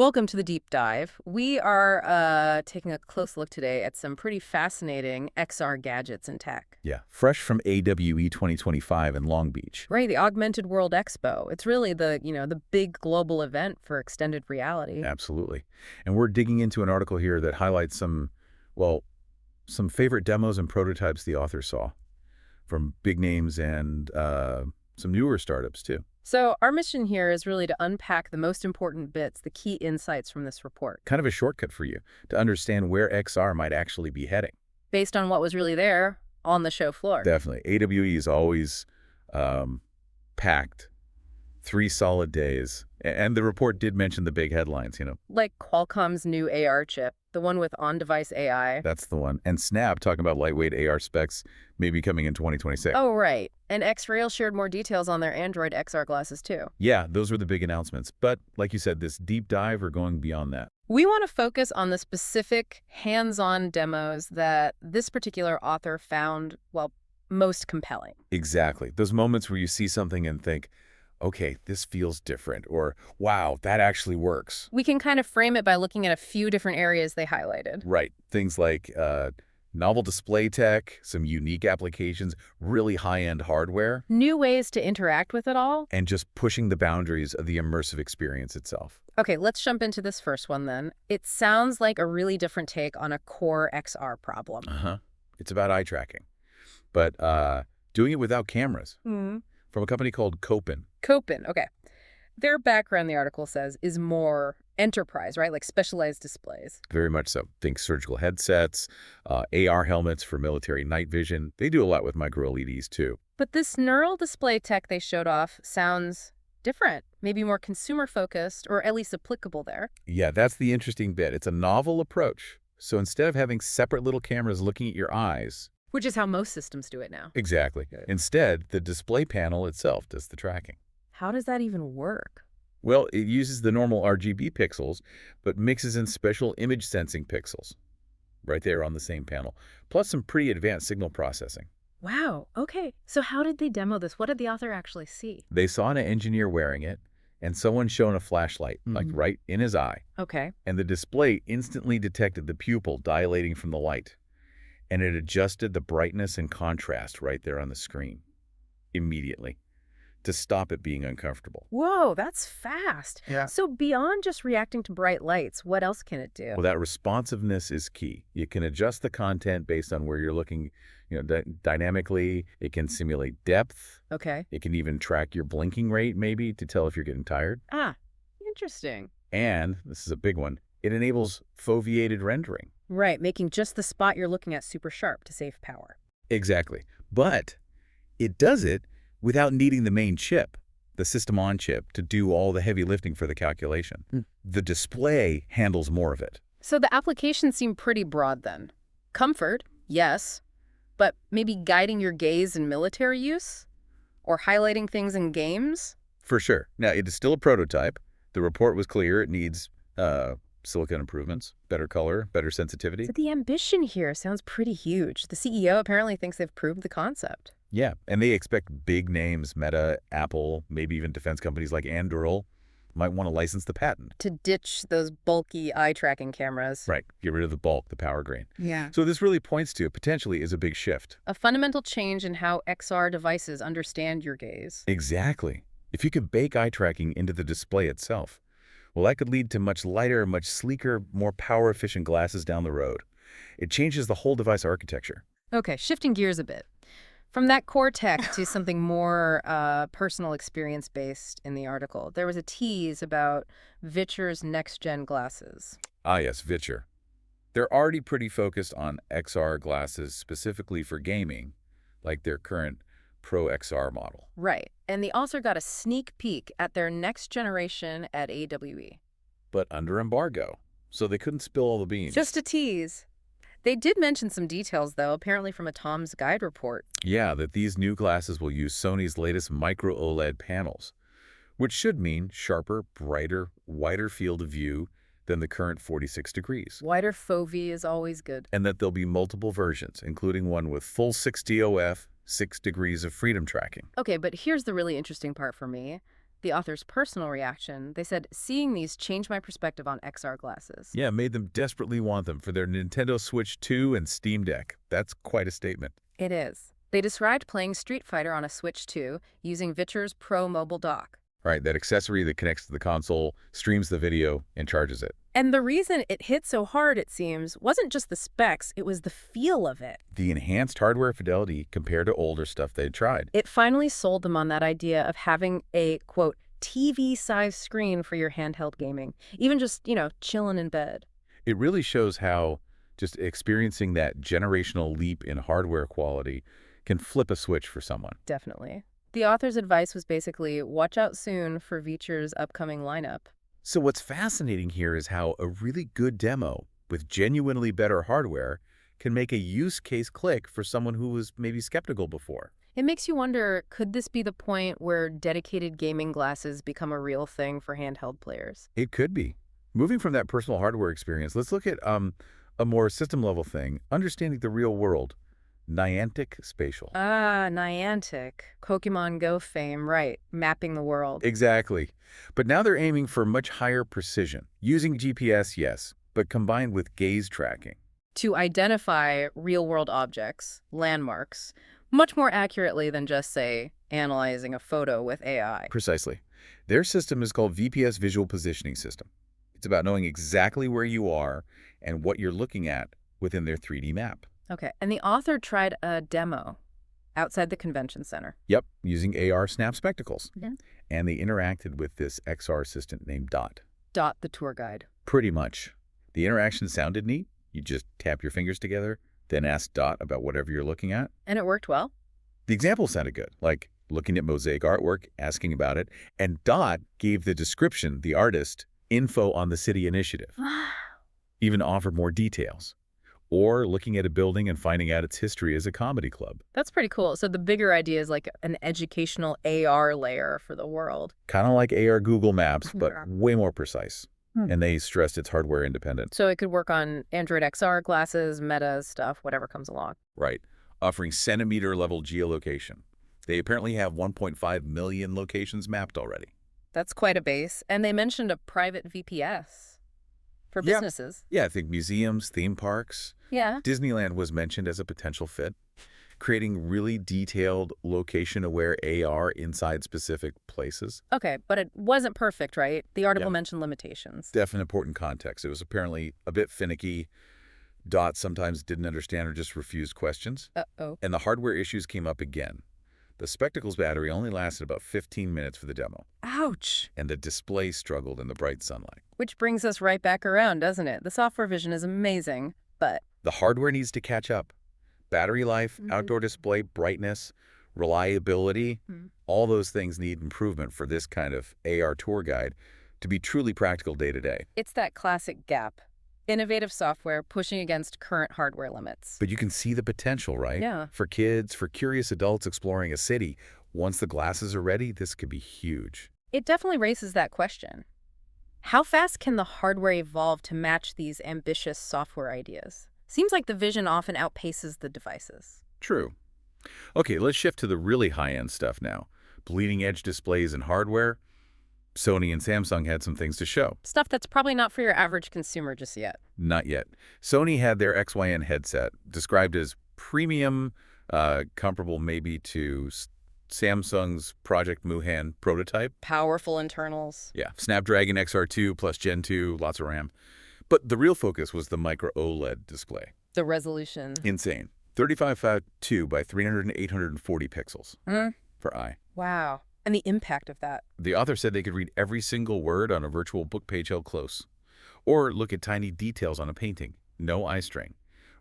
Welcome to the deep dive. We are taking a close look today at some pretty fascinating XR gadgets and tech. Yeah, fresh from AWE 2025 in Long Beach. Right, the Augmented World Expo. It's really the big global event for extended reality. Absolutely. And we're digging into an article here that highlights some favorite demos and prototypes the author saw from big names and some newer startups too. So our mission here is really to unpack the most important bits, the key insights from this report, Kind of a shortcut for you to understand where XR might actually be heading. based on what was really there on the show floor. Definitely. AWE is always packed. 3 solid days. And the report did mention the big headlines. Like Qualcomm's new AR chip, the one with on-device AI. That's the one. And Snap talking about lightweight AR specs maybe coming in 2026. Oh, right. And X-Rail shared more details on their Android XR glasses, too. Yeah, those were the big announcements. But like you said, this deep dive, we're going beyond that. We want to focus on the specific hands-on demos that this particular author found, well, most compelling. Exactly. Those moments where you see something and think, okay, this feels different, or wow, that actually works. We can kind of frame it by looking at a few different areas they highlighted. Right. Things like novel display tech, some unique applications, really high-end hardware, New ways to interact with it all. and just pushing the boundaries of the immersive experience itself. Okay, let's jump into this first one then. It sounds like a really different take on a core XR problem. It's about eye tracking, but doing it without cameras. From a company called Copen. Copen, okay. Their background, the article says, is more enterprise, right? Like specialized displays. Very much so. Think surgical headsets, AR helmets for military night vision. They do a lot with micro-OLEDs too. But this neural display tech they showed off sounds different, maybe more consumer-focused, or at least applicable there. Yeah, that's the interesting bit. It's a novel approach. So instead of having separate little cameras looking at your eyes. Which is how most systems do it now. Exactly. Instead, the display panel itself does the tracking. How does that even work? Well, it uses the normal RGB pixels, but mixes in special image sensing pixels right there on the same panel, plus some pretty advanced signal processing. Wow, okay. So how did they demo this? What did the author actually see? They saw an engineer wearing it, and someone shone a flashlight, like right in his eye. Okay. And the display instantly detected the pupil dilating from the light. And it adjusted the brightness and contrast right there on the screen immediately to stop it being uncomfortable. Whoa, that's fast. Yeah. So beyond just reacting to bright lights, what else can it do? Well, that responsiveness is key. You can adjust the content based on where you're looking, dynamically. It can simulate depth. Okay. It can even track your blinking rate, maybe, to tell if you're getting tired. Ah, interesting. And, this is a big one, it enables foveated rendering. Right, making just the spot you're looking at super sharp to save power. Exactly. But it does it without needing the main chip, the system-on chip, to do all the heavy lifting for the calculation. The display handles more of it. So the applications seem pretty broad then. Comfort, yes, but maybe guiding your gaze in military use? Or highlighting things in games? For sure. Now, it is still a prototype. The report was clear. It needs silicon improvements, better color, better sensitivity. So the ambition here sounds pretty huge. The CEO apparently thinks they've proved the concept. Yeah, and they expect big names, Meta, Apple, maybe even defense companies like Anduril might want to license the patent. To ditch those bulky eye-tracking cameras. Right, get rid of the bulk, the power grain. Yeah. So this really points to, potentially, is a big shift. A fundamental change in how XR devices understand your gaze. Exactly. If you could bake eye tracking into the display itself, well, that could lead to much lighter, much sleeker, more power-efficient glasses down the road. It changes the whole device architecture. Okay, shifting gears a bit. From that core tech to something more personal experience-based in the article, there was a tease about Vicher's next-gen glasses. Ah, yes, Vicher. They're already pretty focused on XR glasses specifically for gaming, like their current Pro XR model. Right, and the author got a sneak peek at their next generation at AWE. But under embargo, so they couldn't spill all the beans. Just a tease. They did mention some details, though, apparently from a Tom's Guide report. Yeah, that these new glasses will use Sony's latest micro-OLED panels, which should mean sharper, brighter, wider field of view than the current 46 degrees. Wider fovea is always good. And that there'll be multiple versions, including one with full 6 DOF, 6 degrees of freedom tracking. Okay, but here's the really interesting part for me. The author's personal reaction, they said, seeing these changed my perspective on XR glasses. Yeah, made them desperately want them for their Nintendo Switch 2 and Steam Deck. That's quite a statement. It is. They described playing Street Fighter on a Switch 2 using Vitur's Pro mobile dock. Right, that accessory that connects to the console, streams the video, and charges it. And the reason it hit so hard, it seems, wasn't just the specs, it was the feel of it. The enhanced hardware fidelity compared to older stuff they'd tried. It finally sold them on that idea of having a, quote, TV-sized screen for your handheld gaming, even just, chilling in bed. It really shows how just experiencing that generational leap in hardware quality can flip a switch for someone. Definitely. The author's advice was basically, watch out soon for Vitur's upcoming lineup. So what's fascinating here is how a really good demo with genuinely better hardware can make a use case click for someone who was maybe skeptical before. It makes you wonder, could this be the point where dedicated gaming glasses become a real thing for handheld players? It could be. Moving from that personal hardware experience, let's look at a more system-level thing, understanding the real world. Niantic Spatial. Ah, Niantic. Pokemon Go fame, right. Mapping the world. Exactly. But now they're aiming for much higher precision. Using GPS, yes, but combined with gaze tracking. To identify real-world objects, landmarks, much more accurately than just, say, analyzing a photo with AI. Precisely. Their system is called VPS Visual Positioning System. It's about knowing exactly where you are and what you're looking at within their 3D map. Okay, and the author tried a demo outside the convention center. Yep, using AR Snap spectacles. Yeah. And they interacted with this XR assistant named Dot. Dot, the tour guide. Pretty much. The interaction sounded neat. You just tap your fingers together, then ask Dot about whatever you're looking at. And it worked well? The example sounded good, like looking at mosaic artwork, asking about it, and Dot gave the description, the artist, info on the city initiative. Even offered more details. Or looking at a building and finding out its history as a comedy club. That's pretty cool. So the bigger idea is like an educational AR layer for the world. Kind of like AR Google Maps, but way more precise. And they stressed it's hardware independent. So it could work on Android XR glasses, Meta stuff, whatever comes along. Right. Offering centimeter-level geolocation. They apparently have 1.5 million locations mapped already. That's quite a base. And they mentioned a private VPS for businesses. Yeah, I think museums, theme parks. Yeah. Disneyland was mentioned as a potential fit. Creating really detailed location-aware AR inside specific places. Okay, but it wasn't perfect, right? The article mentioned limitations. Definite important context. It was apparently a bit finicky. Dot sometimes didn't understand or just refused questions. Uh-oh. And the hardware issues came up again. The spectacles battery only lasted about 15 minutes for the demo. Ouch. And the display struggled in the bright sunlight. Which brings us right back around, doesn't it? The software vision is amazing, but the hardware needs to catch up. Battery life, outdoor display, brightness, reliability, all those things need improvement for this kind of AR tour guide to be truly practical day to day. It's that classic gap. Innovative software pushing against current hardware limits. But you can see the potential, right? Yeah. For kids, for curious adults exploring a city, once the glasses are ready, this could be huge. It definitely raises that question. How fast can the hardware evolve to match these ambitious software ideas? Seems like the vision often outpaces the devices. True. Okay, let's shift to the really high-end stuff now. Bleeding-edge displays and hardware. Sony and Samsung had some things to show. Stuff that's probably not for your average consumer just yet. Not yet. Sony had their XYN headset, described as premium, comparable maybe to Samsung's Project Muhan prototype. Powerful internals. Yeah, Snapdragon XR2 plus Gen 2, lots of RAM. But the real focus was the micro-OLED display. The resolution. Insane. 35.2 by 840 pixels for eye. Wow. And the impact of that. The author said they could read every single word on a virtual book page held close. Or look at tiny details on a painting. No eye strain.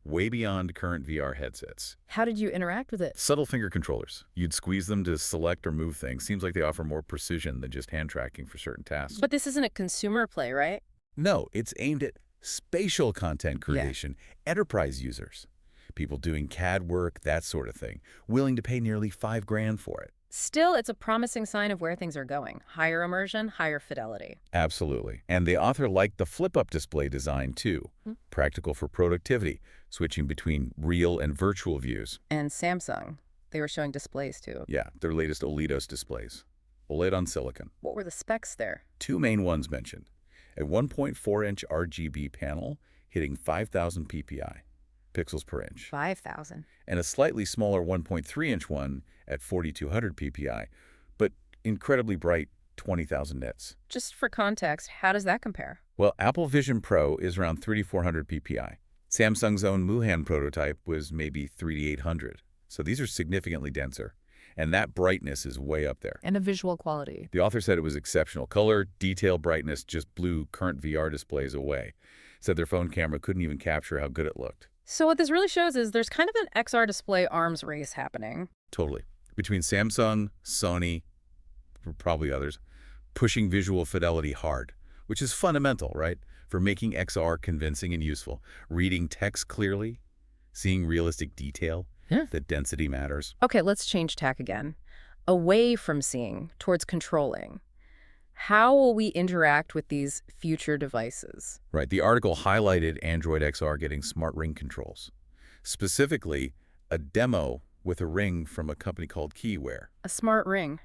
Way beyond current VR headsets. How did you interact with it? Subtle finger controllers. You'd squeeze them to select or move things. Seems like they offer more precision than just hand tracking for certain tasks. But this isn't a consumer play, right? No, it's aimed at spatial content creation, enterprise users. People doing CAD work, that sort of thing. Willing to pay nearly $5,000 for it. Still, it's a promising sign of where things are going. Higher immersion, higher fidelity. Absolutely. And the author liked the flip-up display design, too. Practical for productivity, switching between real and virtual views. And Samsung. They were showing displays, too. Yeah, their latest OLEDoS displays. OLED on silicon. What were the specs there? Two main ones mentioned. A 1.4-inch RGB panel hitting 5,000 ppi, pixels per inch. 5,000. And a slightly smaller 1.3-inch one at 4,200 ppi, but incredibly bright 20,000 nits. Just for context, how does that compare? Well, Apple Vision Pro is around 3,400 ppi. Samsung's own Muhan prototype was maybe 3,800. So these are significantly denser. And that brightness is way up there. And the visual quality. The author said it was exceptional. Color, detail, brightness just blew current VR displays away. Said their phone camera couldn't even capture how good it looked. So what this really shows is there's kind of an XR display arms race happening. Totally. Between Samsung, Sony, probably others, pushing visual fidelity hard, which is fundamental, right? For making XR convincing and useful. Reading text clearly, seeing realistic detail. Yeah. The density matters. Okay, let's change tack again. Away from seeing, towards controlling. How will we interact with these future devices? Right. The article highlighted Android XR getting smart ring controls. Specifically, a demo with a ring from a company called Keyware. A smart ring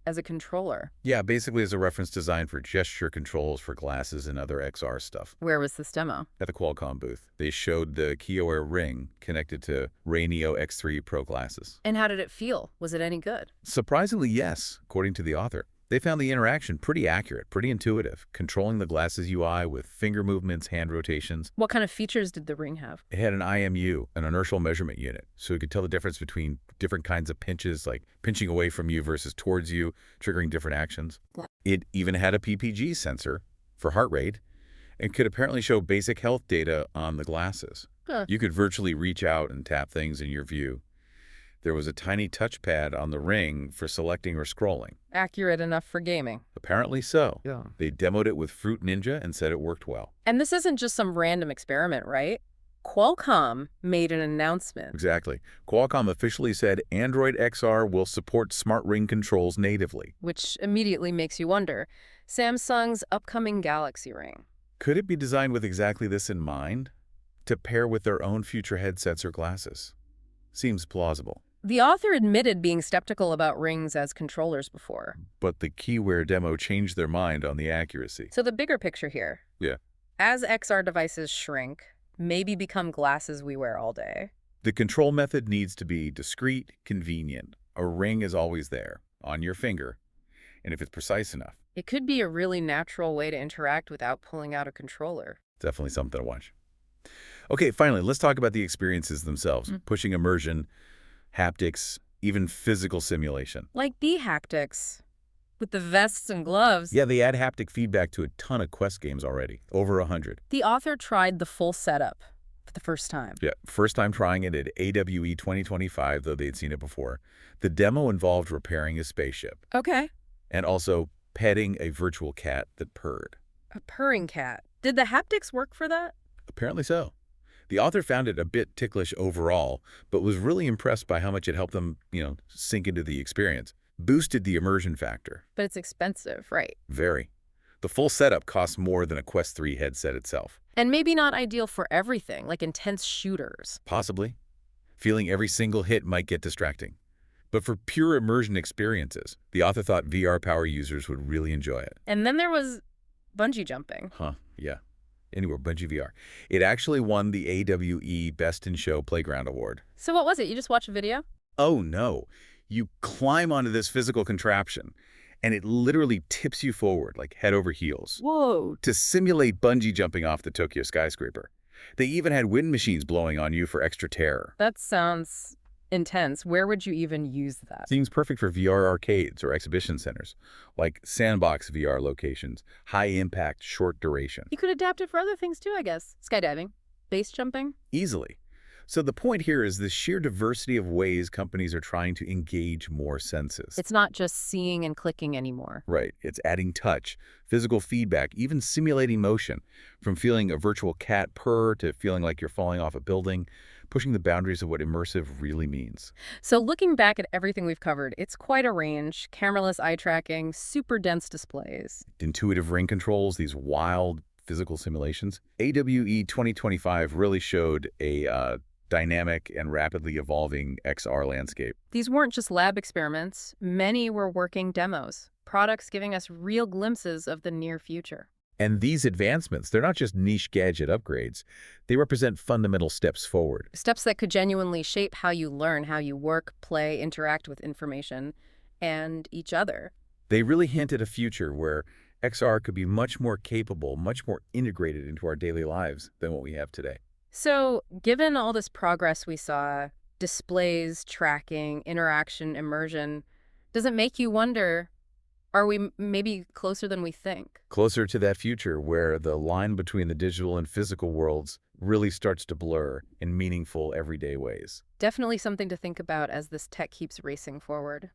as a controller. Yeah, basically as a reference design for gesture controls for glasses and other XR stuff. Where was this demo? At the Qualcomm booth. They showed the Keyware ring connected to Ray Neo X3 Pro glasses. And how did it feel? Was it any good? Surprisingly, yes, according to the author. They found the interaction pretty accurate, pretty intuitive, controlling the glasses UI with finger movements, hand rotations. What kind of features did the ring have? It had an IMU, an inertial measurement unit, so it could tell the difference between different kinds of pinches, like pinching away from you versus towards you, triggering different actions. It even had a PPG sensor for heart rate and could apparently show basic health data on the glasses. Huh. You could virtually reach out and tap things in your view. There was a tiny touchpad on the ring for selecting or scrolling. Accurate enough for gaming. Apparently so. Yeah. They demoed it with Fruit Ninja and said it worked well. And this isn't just some random experiment, right? Qualcomm made an announcement. Exactly. Qualcomm officially said Android XR will support smart ring controls natively. Which immediately makes you wonder, Samsung's upcoming Galaxy Ring. Could it be designed with exactly this in mind? To pair with their own future headsets or glasses? Seems plausible. The author admitted being skeptical about rings as controllers before. But the Keyware demo changed their mind on the accuracy. So the bigger picture here. Yeah. As XR devices shrink, maybe become glasses we wear all day. The control method needs to be discreet, convenient. A ring is always there, on your finger, and if it's precise enough. It could be a really natural way to interact without pulling out a controller. Definitely something to watch. Okay, finally, let's talk about the experiences themselves. Pushing immersion, haptics, even physical simulation. Like B-haptics, with the vests and gloves. Yeah, they add haptic feedback to a ton of Quest games already, over 100. The author tried the full setup for the first time. Yeah, first time trying it at AWE 2025, though they'd seen it before. The demo involved repairing a spaceship. Okay. And also petting a virtual cat that purred. A purring cat. Did the haptics work for that? Apparently so. The author found it a bit ticklish overall, but was really impressed by how much it helped them, sink into the experience. Boosted the immersion factor. But it's expensive, right? Very. The full setup costs more than a Quest 3 headset itself. And maybe not ideal for everything, like intense shooters. Possibly. Feeling every single hit might get distracting. But for pure immersion experiences, the author thought VR power users would really enjoy it. And then there was bungee jumping. Huh, yeah. Anywhere, Bungee VR. It actually won the AWE Best in Show Playground Award. So what was it? You just watch a video? Oh, no. You climb onto this physical contraption, and it literally tips you forward, like head over heels. Whoa. To simulate bungee jumping off the Tokyo skyscraper. They even had wind machines blowing on you for extra terror. That sounds intense. Where would you even use that? Seems perfect for VR arcades or exhibition centers, like sandbox VR locations, high impact, short duration. You could adapt it for other things too, I guess. Skydiving, base jumping. Easily. So the point here is the sheer diversity of ways companies are trying to engage more senses. It's not just seeing and clicking anymore. Right. It's adding touch, physical feedback, even simulating motion, from feeling a virtual cat purr to feeling like you're falling off a building, pushing the boundaries of what immersive really means. So looking back at everything we've covered, it's quite a range. Cameraless eye tracking, super dense displays. Intuitive ring controls, these wild physical simulations. AWE 2025 really showed a dynamic and rapidly evolving XR landscape. These weren't just lab experiments. Many were working demos, products giving us real glimpses of the near future. And these advancements, they're not just niche gadget upgrades. They represent fundamental steps forward. Steps that could genuinely shape how you learn, how you work, play, interact with information and each other. They really hint at a future where XR could be much more capable, much more integrated into our daily lives than what we have today. So, given all this progress we saw, displays, tracking, interaction, immersion, does it make you wonder, are we maybe closer than we think? Closer to that future where the line between the digital and physical worlds really starts to blur in meaningful, everyday ways. Definitely something to think about as this tech keeps racing forward.